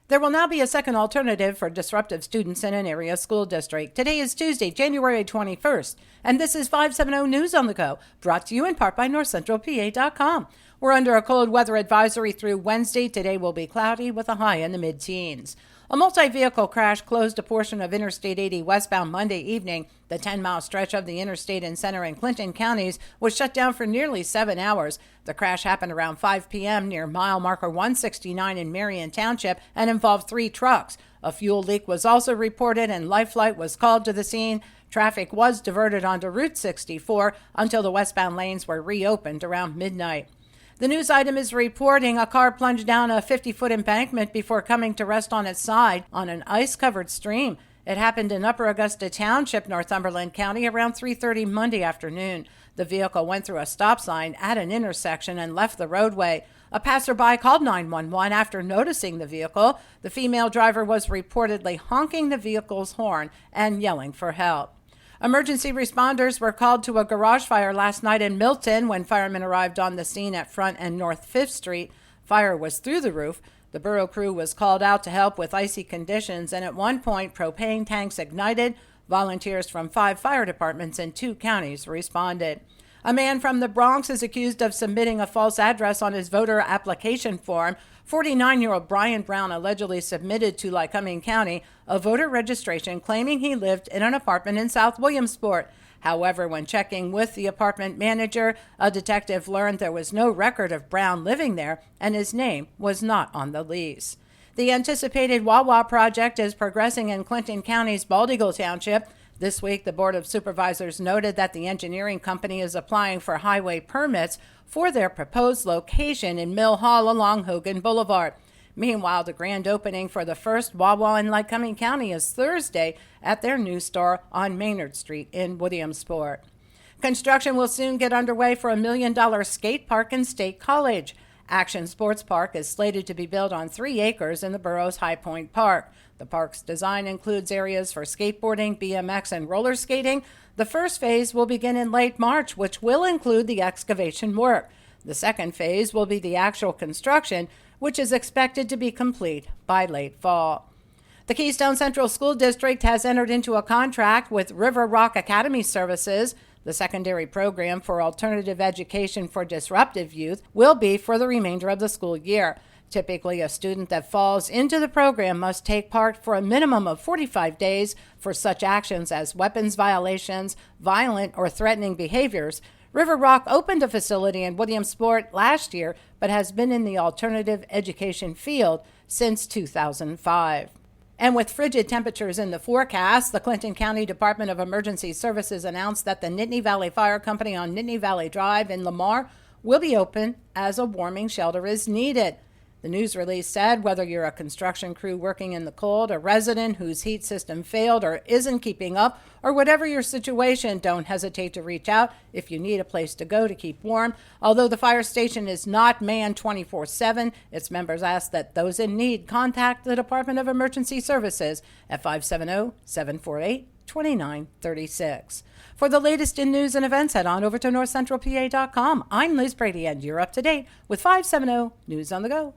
There will now be a second alternative for disruptive students in an area school district. Today is Tuesday, January 21st, and this is 570 News on the Go, brought to you in part by NorthCentralPA.com. We're under a cold weather advisory through Wednesday. Today will be cloudy with a high in the mid-teens. A multi-vehicle crash closed a portion of Interstate 80 westbound Monday evening. The 10-mile stretch of the interstate in Center and Clinton counties was shut down for nearly 7 hours. The crash happened around 5 p.m. near mile marker 169 in Marion Township and involved 3 trucks. A fuel leak was also reported and Life Flight was called to the scene. Traffic was diverted onto Route 64 until the westbound lanes were reopened around midnight. The news item is reporting a car plunged down a 50-foot embankment before coming to rest on its side on an ice-covered stream. It happened in Upper Augusta Township, Northumberland County, around 3:30 Monday afternoon. The vehicle went through a stop sign at an intersection and left the roadway. A passerby called 911 after noticing the vehicle. The female driver was reportedly honking the vehicle's horn and yelling for help. Emergency responders were called to a garage fire last night in Milton when firemen arrived on the scene at Front and North 5th Street. Fire was through the roof. The borough crew was called out to help with icy conditions, and at one point, propane tanks ignited. Volunteers from 5 fire departments in 2 counties responded. A man from the Bronx is accused of submitting a false address on his voter application form. 49-year-old Brian Brown allegedly submitted to Lycoming County a voter registration claiming he lived in an apartment in South Williamsport. However, when checking with the apartment manager, a detective learned there was no record of Brown living there and his name was not on the lease. The anticipated Wawa project is progressing in Clinton County's Bald Eagle Township. This week, the Board of Supervisors noted that the engineering company is applying for highway permits for their proposed location in Mill Hall along Hogan Boulevard. Meanwhile, the grand opening for the first Wawa in Lycoming County is Thursday at their new store on Maynard Street in Williamsport. Construction will soon get underway for a $1 million skate park in State College. Action Sports Park is slated to be built on 3 acres in the borough's High Point Park. The park's design includes areas for skateboarding, BMX, and roller skating. The first phase will begin in late March, which will include the excavation work. The second phase will be the actual construction, which is expected to be complete by late fall. The Keystone Central School District has entered into a contract with River Rock Academy Services. The secondary program for alternative education for disruptive youth will be for the remainder of the school year. Typically, a student that falls into the program must take part for a minimum of 45 days for such actions as weapons violations, violent or threatening behaviors. River Rock opened a facility in Williamsport last year, but has been in the alternative education field since 2005. And with frigid temperatures in the forecast, the Clinton County Department of Emergency Services announced that the Nittany Valley Fire Company on Nittany Valley Drive in Lamar will be open as a warming shelter is needed. The news release said whether you're a construction crew working in the cold, a resident whose heat system failed or isn't keeping up, or whatever your situation, don't hesitate to reach out if you need a place to go to keep warm. Although the fire station is not manned 24/7, its members ask that those in need contact the Department of Emergency Services at 570-748-2936. For the latest in news and events, head on over to NorthCentralPA.com. I'm Liz Brady, and you're up to date with 570 News on the Go.